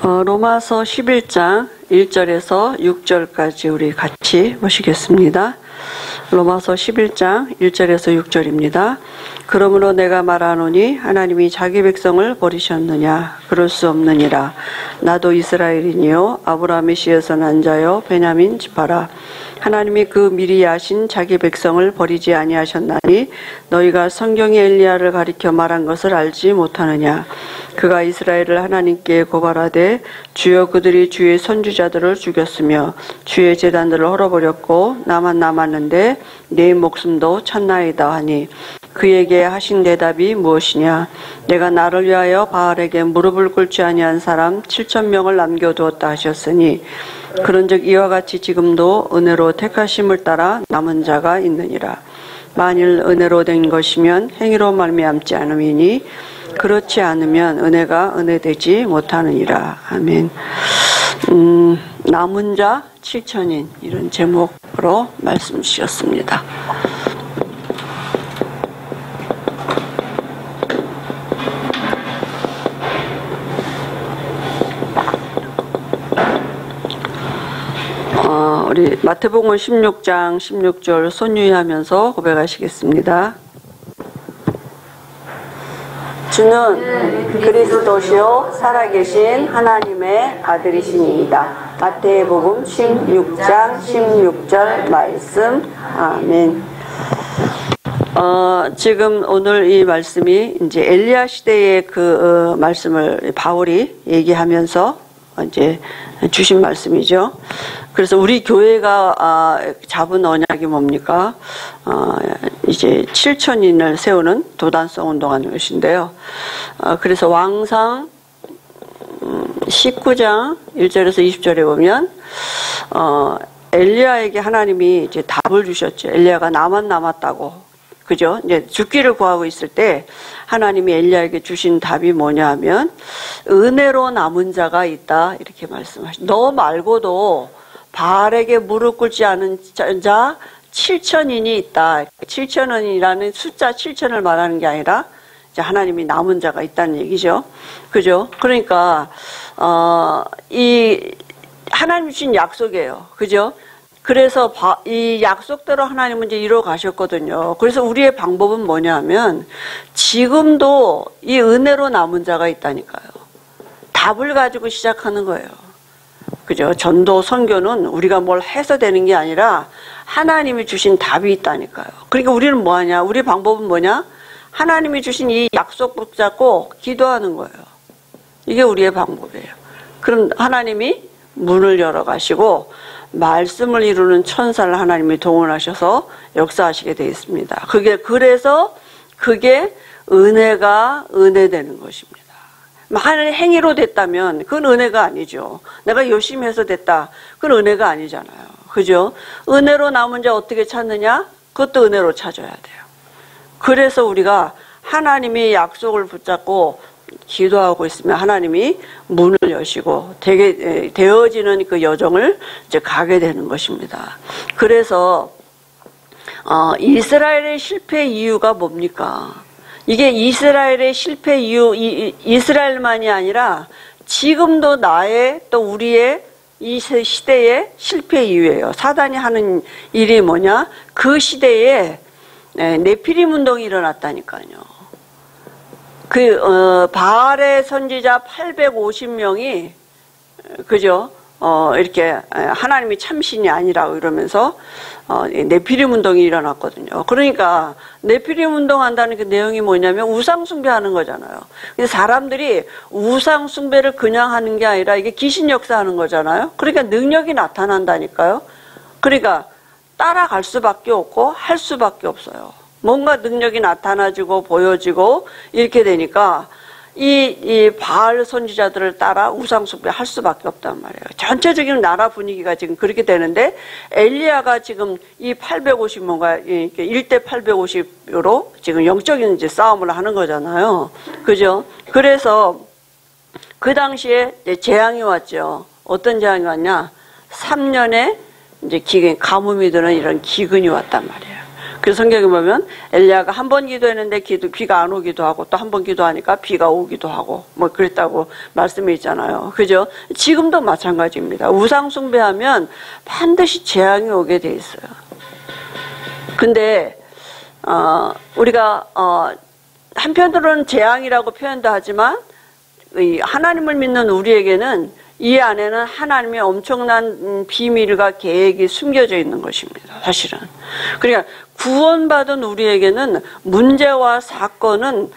로마서 11장 1절에서 6절까지 우리 같이 보시겠습니다. 로마서 11장 1절에서 6절입니다. 그러므로 내가 말하노니 하나님이 자기 백성을 버리셨느냐? 그럴 수 없느니라. 나도 이스라엘이니요 아브라함의 씨에서 난 자요 베냐민 지파라. 하나님이 그 미리 아신 자기 백성을 버리지 아니하셨나니 너희가 성경의 엘리야를 가리켜 말한 것을 알지 못하느냐? 그가 이스라엘을 하나님께 고발하되 주여 그들이 주의 선지자들을 죽였으며 주의 제단들을 헐어버렸고 나만 남았는데 내 목숨도 쳤나이다 하니 그에게 하신 대답이 무엇이냐? 내가 나를 위하여 바알에게 무릎을 꿇지 아니한 사람 7,000명을 남겨두었다 하셨으니 그런즉 이와 같이 지금도 은혜로 택하심을 따라 남은 자가 있느니라. 만일 은혜로 된 것이면 행위로 말미암지 않음이니 그렇지 않으면 은혜가 은혜되지 못하느니라. 아멘. 남은 자 7,000인 이런 제목으로 말씀 주셨습니다. 우리 마태복음 16장 16절 손유의하면서 고백하시겠습니다. 주는 그리스도시요 살아계신 하나님의 아들이시니이다. 마태복음 16장 16절 말씀. 아멘. 지금 오늘 이 말씀이 이제 엘리야 시대의 그 말씀을 바울이 얘기하면서 이제 주신 말씀이죠. 그래서 우리 교회가 잡은 언약이 뭡니까? 이제 7,000인을 세우는 도단성 운동하는 것인데요. 그래서 왕상 19장 1절에서 20절에 보면 엘리야에게 하나님이 이제 답을 주셨죠. 엘리야가 나만 남았다고. 그죠? 이제 죽기를 구하고 있을 때 하나님이 엘리야에게 주신 답이 뭐냐 하면 은혜로 남은 자가 있다 이렇게 말씀하시죠. 너 말고도 바알에게 무릎 꿇지 않은 자 7,000인이 있다. 7,000인이라는 숫자 7,000을 말하는 게 아니라 이제 하나님이 남은 자가 있다는 얘기죠. 그죠? 그러니까 이 하나님 주신 약속이에요. 그죠? 그래서 이 약속대로 하나님은 이제 이루어 가셨거든요. 그래서 우리의 방법은 뭐냐 하면 지금도 이 은혜로 남은 자가 있다니까요. 답을 가지고 시작하는 거예요. 그죠? 전도 선교는 우리가 뭘 해서 되는 게 아니라 하나님이 주신 답이 있다니까요. 그러니까 우리는 뭐 하냐? 우리 방법은 뭐냐? 하나님이 주신 이 약속 붙잡고 기도하는 거예요. 이게 우리의 방법이에요. 그럼 하나님이 문을 열어 가시고 말씀을 이루는 천사를 하나님이 동원하셔서 역사하시게 되어 있습니다. 그래서 그게 은혜가 은혜되는 것입니다. 하나님 행위로 됐다면 그건 은혜가 아니죠. 내가 열심히 해서 됐다. 그건 은혜가 아니잖아요. 그죠? 은혜로 남은 자 어떻게 찾느냐? 그것도 은혜로 찾아야 돼요. 그래서 우리가 하나님의 약속을 붙잡고 기도하고 있으면 하나님이 문을 여시고 되어지는 그 여정을 이제 가게 되는 것입니다. 그래서 이스라엘의 실패 이유가 뭡니까? 이게 이스라엘의 실패 이유, 이스라엘만이 아니라 지금도 나의 또 우리의 이 시대의 실패 이유예요. 사단이 하는 일이 뭐냐? 그 시대에 네피림 운동이 일어났다니까요. 바알의 선지자 850명이 그죠? 이렇게 하나님이 참신이 아니라고 이러면서 네피림 운동이 일어났거든요. 그러니까 네피림 운동한다는 그 내용이 뭐냐면 우상 숭배하는 거잖아요. 근데 사람들이 우상 숭배를 그냥 하는 게 아니라 이게 귀신 역사하는 거잖아요. 그러니까 능력이 나타난다니까요. 그러니까 따라갈 수밖에 없고 할 수밖에 없어요. 뭔가 능력이 나타나지고 보여지고 이렇게 되니까 이 바알 선지자들을 따라 우상숭배 할 수밖에 없단 말이에요. 전체적인 나라 분위기가 지금 그렇게 되는데 엘리야가 지금 이 850뭔가 1대 850으로 지금 영적인 이제 싸움을 하는 거잖아요. 그죠? 그래서 그 당시에 이제 재앙이 왔죠. 어떤 재앙이 왔냐? 3년에 이제 가뭄이 드는 이런 기근이 왔단 말이에요. 그 성경에 보면 엘리야가 한 번 기도했는데 비가 안 오기도 하고 또 한 번 기도하니까 비가 오기도 하고 뭐 그랬다고 말씀이 있잖아요. 그죠? 지금도 마찬가지입니다. 우상 숭배하면 반드시 재앙이 오게 돼 있어요. 근데 우리가 한편으로는 재앙이라고 표현도 하지만 하나님을 믿는 우리에게는 이 안에는 하나님의 엄청난 비밀과 계획이 숨겨져 있는 것입니다. 사실은. 그러니까 구원받은 우리에게는 문제와 사건은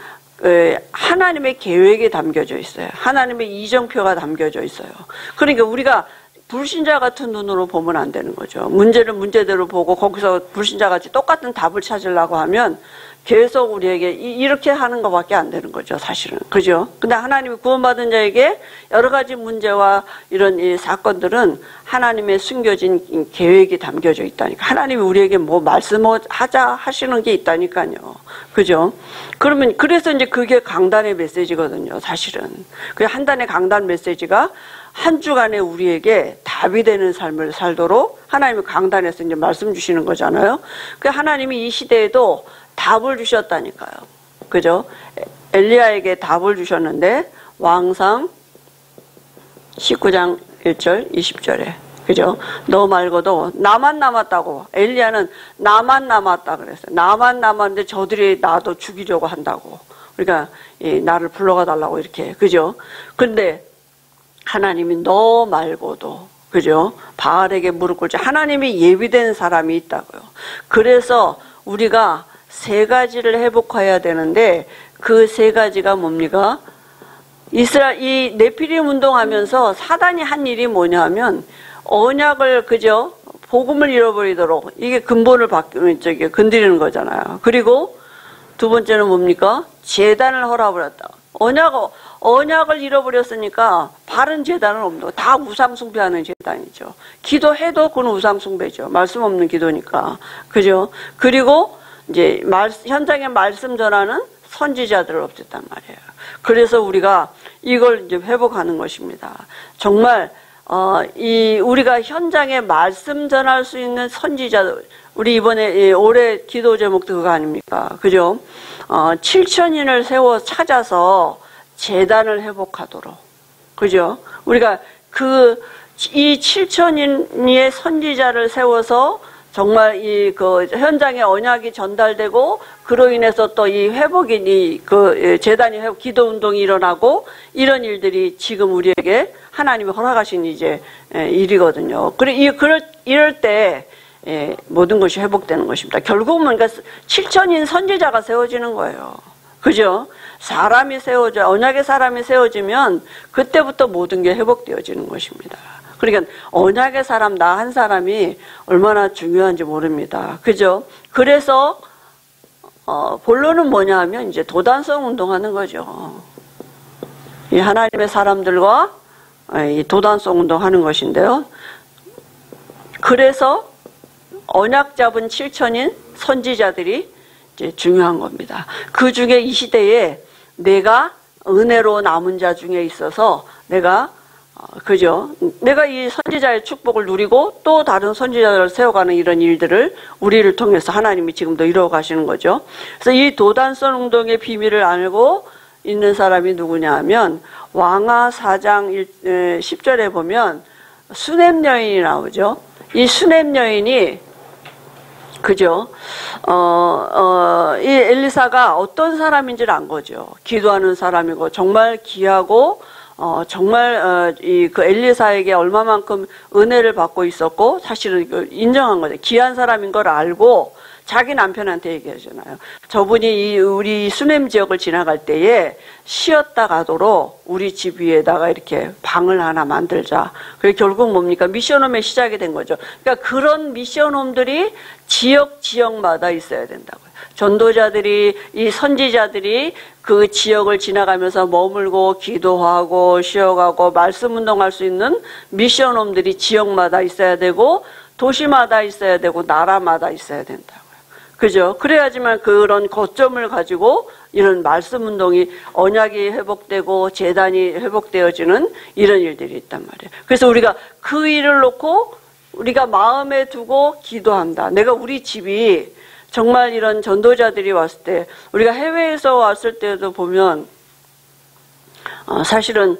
하나님의 계획에 담겨져 있어요. 하나님의 이정표가 담겨져 있어요. 그러니까 우리가 불신자 같은 눈으로 보면 안 되는 거죠. 문제를 문제대로 보고 거기서 불신자같이 똑같은 답을 찾으려고 하면 계속 우리에게 이렇게 하는 것밖에 안 되는 거죠, 사실은. 그죠? 근데 하나님이 구원받은 자에게 여러 가지 문제와 이런 이 사건들은 하나님의 숨겨진 계획이 담겨져 있다니까. 하나님이 우리에게 뭐 말씀하자 하시는 게 있다니까요. 그죠? 그래서 이제 그게 강단의 메시지거든요, 사실은. 그 한 단의 강단 메시지가 한 주간에 우리에게 답이 되는 삶을 살도록 하나님이 강단에서 이제 말씀 주시는 거잖아요. 그 하나님이 이 시대에도 답을 주셨다니까요. 그죠? 엘리야에게 답을 주셨는데 왕상 19장 1절 20절에 그죠? 너 말고도 나만 남았다고. 엘리야는 나만 남았다 그랬어요. 나만 남았는데 저들이 나도 죽이려고 한다고. 그러니까 나를 불러가 달라고 이렇게. 그죠? 근데 하나님이 너 말고도 그죠? 바알에게 무릎 꿇자. 하나님이 예비된 사람이 있다고요. 그래서 우리가 세 가지를 회복해야 되는데 그 세 가지가 뭡니까? 이 네피림 운동하면서 사단이 한 일이 뭐냐면 언약을 그죠? 복음을 잃어버리도록 이게 근본을 건드리는 거잖아요. 그리고 두 번째는 뭡니까? 제단을 헐어버렸다. 언약을 잃어버렸으니까 바른 제단은 없는 거. 다 우상 숭배하는 제단이죠. 기도해도 그건 우상 숭배죠. 말씀 없는 기도니까. 그죠? 그리고 이제 현장에 말씀 전하는 선지자들을 없앴단 말이에요. 그래서 우리가 이걸 이제 회복하는 것입니다. 정말 우리가 현장에 말씀 전할 수 있는 선지자들, 우리 이번에 올해 기도 제목도 그거 아닙니까? 그죠? 7,000인을 세워 찾아서 재단을 회복하도록. 그죠? 우리가 이 7,000인의 선지자를 세워서 정말 현장에 언약이 전달되고 그로 인해서 또 이 회복이 재단이 회복, 기도 운동이 일어나고 이런 일들이 지금 우리에게 하나님이 허락하신 이제 일이거든요. 이럴 때 모든 것이 회복되는 것입니다. 결국은 그러니까 7,000인 선지자가 세워지는 거예요. 그죠? 언약의 사람이 세워지면 그때부터 모든 게 회복되어지는 것입니다. 그러니까 언약의 사람 나 한 사람이 얼마나 중요한지 모릅니다. 그죠? 그래서 본론은 뭐냐 하면 이제 도단성 운동하는 거죠. 이 하나님의 사람들과 이 도단성 운동하는 것인데요. 그래서 언약 잡은 7,000인 선지자들이 이제 중요한 겁니다. 그 중에 이 시대에 내가 은혜로 남은 자 중에 있어서 내가 이 선지자의 축복을 누리고 또 다른 선지자를 세워가는 이런 일들을 우리를 통해서 하나님이 지금도 이루어 가시는 거죠. 그래서 이 도단성 운동의 비밀을 알고 있는 사람이 누구냐 하면 왕하 4장 10절에 보면 수넴 여인이 나오죠. 이 수넴 여인이 그죠? 이 엘리사가 어떤 사람인지를 안 거죠. 기도하는 사람이고 정말 귀하고 정말 그 엘리사에게 얼마만큼 은혜를 받고 있었고 사실은 인정한 거죠. 귀한 사람인 걸 알고 자기 남편한테 얘기하잖아요. 저분이 우리 수넴 지역을 지나갈 때에 쉬었다 가도록 우리 집 위에다가 이렇게 방을 하나 만들자. 그게 결국 뭡니까? 미션홈의 시작이 된 거죠. 그러니까 그런 미션홈들이 지역마다 있어야 된다고요. 전도자들이, 이 선지자들이 그 지역을 지나가면서 머물고 기도하고 쉬어가고 말씀 운동할 수 있는 미션홈들이 지역마다 있어야 되고 도시마다 있어야 되고 나라마다 있어야 된다고요. 그죠? 그래야지만 그런 거점을 가지고 이런 말씀 운동이 언약이 회복되고 재단이 회복되어지는 이런 일들이 있단 말이에요. 그래서 우리가 그 일을 놓고 우리가 마음에 두고 기도한다. 내가 우리 집이 정말 이런 전도자들이 왔을 때, 우리가 해외에서 왔을 때도 보면 사실은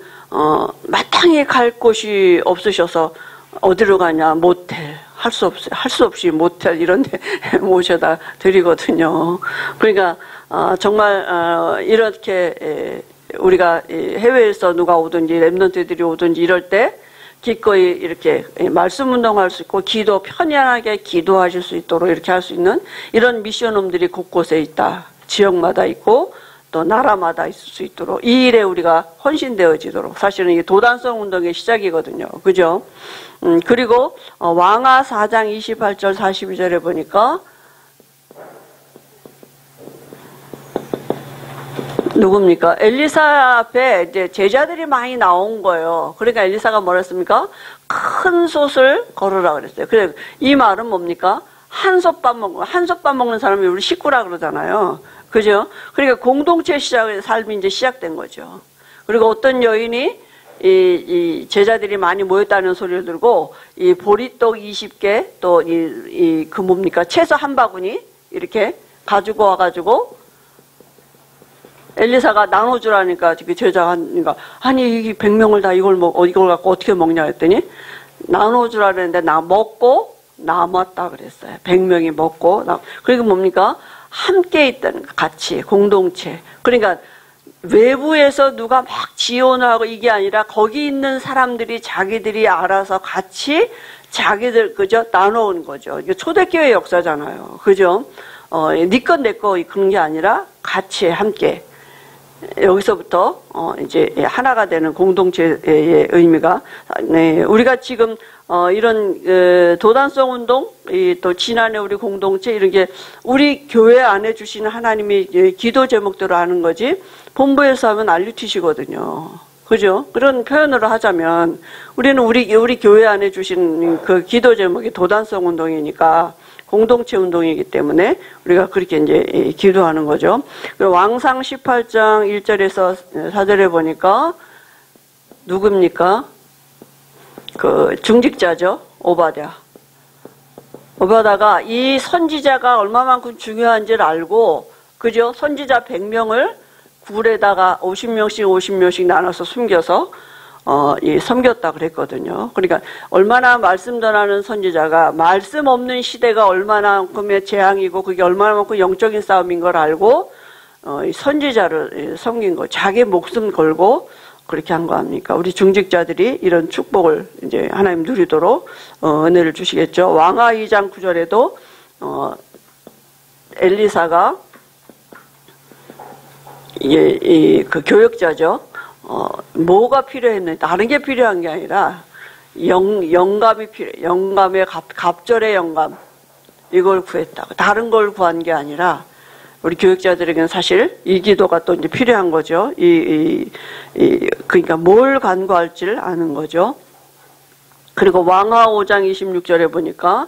마땅히 갈 곳이 없으셔서 어디로 가냐, 모텔, 할 수 없이 모텔 이런 데 모셔다 드리거든요. 그러니까 정말 이렇게 우리가 해외에서 누가 오든지 랩런트들이 오든지 이럴 때 기꺼이 이렇게 말씀 운동할 수 있고 편안하게 기도하실 수 있도록 이렇게 할 수 있는 이런 미션홈들이 곳곳에 있다. 지역마다 있고 또 나라마다 있을 수 있도록 이 일에 우리가 헌신되어지도록, 사실은 이게 도단성 운동의 시작이거든요. 그죠? 그리고 왕하 4장 28절 42절에 보니까 누굽니까? 엘리사 앞에 이제 제자들이 많이 나온 거예요. 그러니까 엘리사가 뭐라 했습니까? 큰 솥을 걸으라 그랬어요. 그래, 이 말은 뭡니까? 한솥밥 먹는 사람이 우리 식구라 그러잖아요. 그죠? 그러니까 공동체 삶이 이제 시작된 거죠. 그리고 어떤 여인이 이 제자들이 많이 모였다는 소리를 들고 이 보리떡 20개 또 그 뭡니까? 채소 한 바구니 이렇게 가지고 와가지고 엘리사가 나눠주라니까 그 제자가 하니까 아니 이 100명을 다 이걸 갖고 어떻게 먹냐 했더니 나눠주라 그랬는데 먹고 남았다 그랬어요. 100명이 먹고 그리고 뭡니까? 함께 있다는 같이 공동체. 그러니까 외부에서 누가 막 지원을 하고 이게 아니라 거기 있는 사람들이 자기들이 알아서 같이 자기들 그죠? 나눠온 거죠. 이게 초대교회 역사잖아요. 그죠? 네 것 내 거 그런 게 아니라 같이 함께. 여기서부터 이제 하나가 되는 공동체의 의미가, 네, 우리가 지금 이런 도단성 운동, 또 지난해 우리 공동체 이런 게 우리 교회 안에 주시는 하나님이 기도 제목대로 하는 거지 본부에서 하면 알류티시거든요. 그죠? 그런 표현으로 하자면 우리는 우리 교회 안에 주신 그 기도 제목이 도단성 운동이니까 공동체 운동이기 때문에 우리가 그렇게 이제 기도하는 거죠. 그리고 왕상 18장 1절에서 4절에 보니까 누굽니까? 그 중직자죠. 오바다가 이 선지자가 얼마만큼 중요한지를 알고, 그죠? 선지자 100명을 굴에다가 50명씩 나눠서 숨겨서 섬겼다 그랬거든요. 그러니까 얼마나 말씀 전하는 선지자가 말씀 없는 시대가 얼마나큼의 재앙이고 그게 얼마나만큼 영적인 싸움인 걸 알고 선지자를 섬긴 거, 자기 목숨 걸고 그렇게 한 거 아닙니까? 우리 중직자들이 이런 축복을 이제 하나님 누리도록 은혜를 주시겠죠. 왕하 2장 9절에도 엘리사가 그 교역자죠. 뭐가 필요했는지, 다른 게 필요한 게 아니라 영감이 필요해. 영감의 갑절의 영감, 이걸 구했다고. 다른 걸 구한 게 아니라 우리 교육자들에게는 사실 이 기도가 또 이제 필요한 거죠. 그러니까 뭘 간구할지를 아는 거죠. 그리고 왕하 5장 26절에 보니까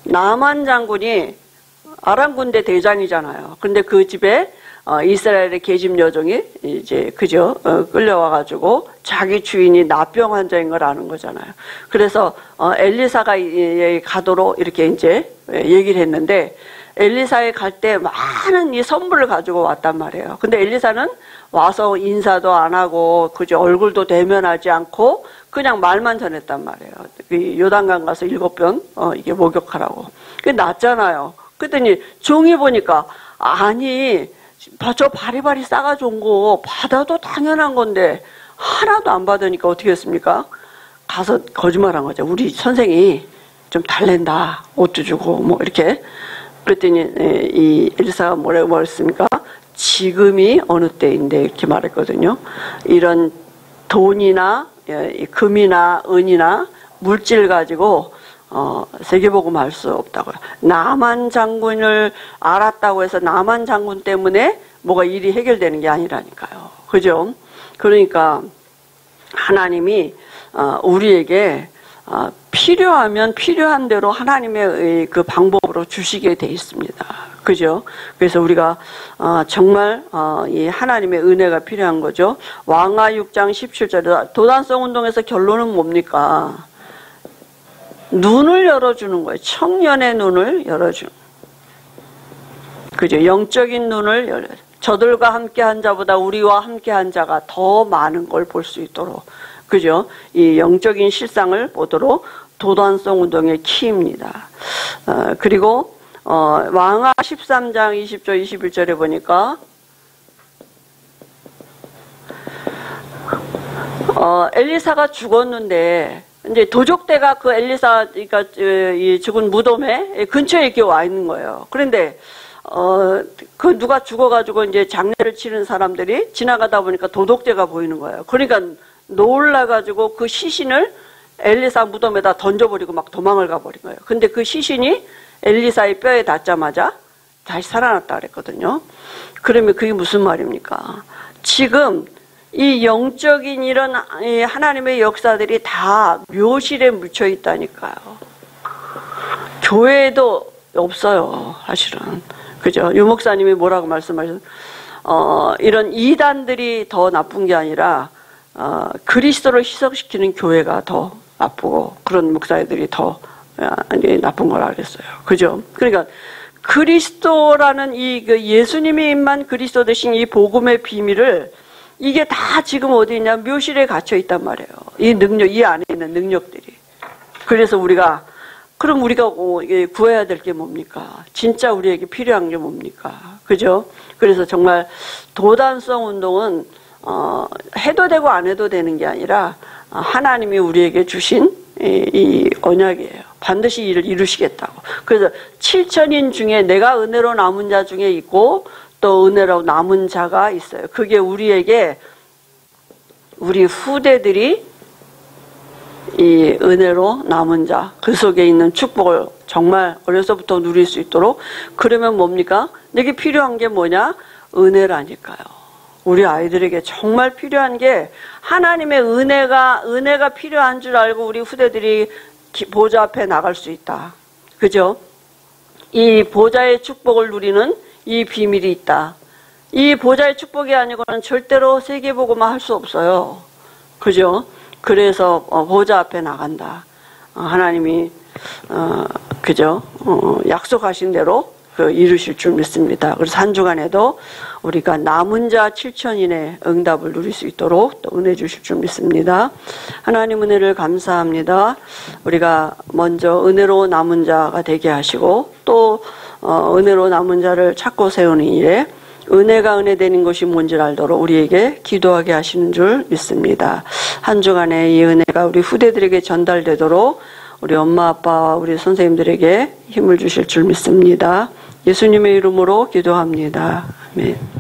나만 장군이 아람 군대 대장이잖아요. 근데 그 집에 이스라엘의 계집 여종이 이제 그죠? 끌려와가지고 자기 주인이 나병 환자인 걸 아는 거잖아요. 그래서 엘리사가 가도록 이렇게 이제 얘기를 했는데 엘리사에 갈 때 많은 이 선물을 가지고 왔단 말이에요. 근데 엘리사는 와서 인사도 안 하고 그죠? 얼굴도 대면하지 않고 그냥 말만 전했단 말이에요. 요단강 가서 7번 이게 목욕하라고. 그게 낫잖아요. 그랬더니 종이 보니까 아니 저 바리바리 싸가지고 온 거 받아도 당연한 건데 하나도 안 받으니까 어떻게 했습니까? 가서 거짓말한 거죠. 우리 선생이 좀 달랜다. 옷도 주고 뭐 이렇게. 그랬더니 이 엘리사가 뭐라고 했습니까? 지금이 어느 때인데 이렇게 말했거든요. 이런 돈이나 금이나 은이나 물질 가지고 세계복음 할 수 없다고요. 나만 장군을 알았다고 해서 나만 장군 때문에 뭐가 일이 해결되는 게 아니라니까요. 그죠? 그러니까 하나님이 우리에게 필요하면 필요한 대로 하나님의 그 방법으로 주시게 돼 있습니다. 그죠? 그래서 우리가 정말 이 하나님의 은혜가 필요한 거죠. 왕하 6장 17절에 도단성 운동에서 결론은 뭡니까? 눈을 열어주는 거예요. 청년의 눈을 열어주는. 그죠? 영적인 눈을 열어. 저들과 함께한 자보다 우리와 함께한 자가 더 많은 걸 볼 수 있도록. 그죠? 이 영적인 실상을 보도록 도단성 운동의 키입니다. 그리고 왕하 13장 20절 21절에 보니까 엘리사가 죽었는데 이제 도적대가 그 엘리사 그러니까 이 죽은 무덤에 근처에 이렇게 와 있는 거예요. 그런데 그 누가 죽어가지고 이제 장례를 치른 사람들이 지나가다 보니까 도둑대가 보이는 거예요. 그러니까 놀라가지고 그 시신을 엘리사 무덤에다 던져버리고 막 도망을 가버린 거예요. 근데 그 시신이 엘리사의 뼈에 닿자마자 다시 살아났다 그랬거든요. 그러면 그게 무슨 말입니까? 지금 이 영적인 이런 하나님의 역사들이 다 묘실에 묻혀 있다니까요. 교회에도 없어요, 사실은. 그죠? 유 목사님이 뭐라고 말씀하셨어요? 이런 이단들이 더 나쁜 게 아니라 그리스도를 희석시키는 교회가 더 나쁘고 그런 목사들이 더 나쁜 거라 그랬어요. 그죠? 그러니까 그리스도라는 이 예수님이만 그리스도 되신 이 복음의 비밀을 이게 다 지금 어디 있냐? 묘실에 갇혀 있단 말이에요. 이 능력, 이 안에 있는 능력들이. 그래서 그럼 우리가 구해야 될 게 뭡니까? 진짜 우리에게 필요한 게 뭡니까? 그죠? 그래서 정말 도단성 운동은 해도 되고 안 해도 되는 게 아니라 하나님이 우리에게 주신 이 언약이에요. 반드시 이를 이루시겠다고. 그래서 7천인 중에 내가 은혜로 남은 자 중에 있고 또 은혜로 남은 자가 있어요. 그게 우리에게 우리 후대들이 이 은혜로 남은 자, 그 속에 있는 축복을 정말 어려서부터 누릴 수 있도록. 그러면 뭡니까? 내게 필요한 게 뭐냐? 은혜라니까요. 우리 아이들에게 정말 필요한 게 하나님의 은혜가 필요한 줄 알고 우리 후대들이 보좌 앞에 나갈 수 있다. 그죠? 이 보좌의 축복을 누리는 이 비밀이 있다. 이 보좌의 축복이 아니고는 절대로 세계복음화 할 수 없어요. 그죠? 그래서 보좌 앞에 나간다. 하나님이 그죠? 약속하신 대로 이루실 줄 믿습니다. 그래서 한 주간에도 우리가 남은 자 7천인의 응답을 누릴 수 있도록 또 은혜 주실 줄 믿습니다. 하나님 은혜를 감사합니다. 우리가 먼저 은혜로 남은 자가 되게 하시고 또 은혜로 남은 자를 찾고 세우는 일에 은혜가 은혜되는 것이 뭔지를 알도록 우리에게 기도하게 하시는 줄 믿습니다. 한 주간에 이 은혜가 우리 후대들에게 전달되도록 우리 엄마 아빠와 우리 선생님들에게 힘을 주실 줄 믿습니다. 예수님의 이름으로 기도합니다. 아멘.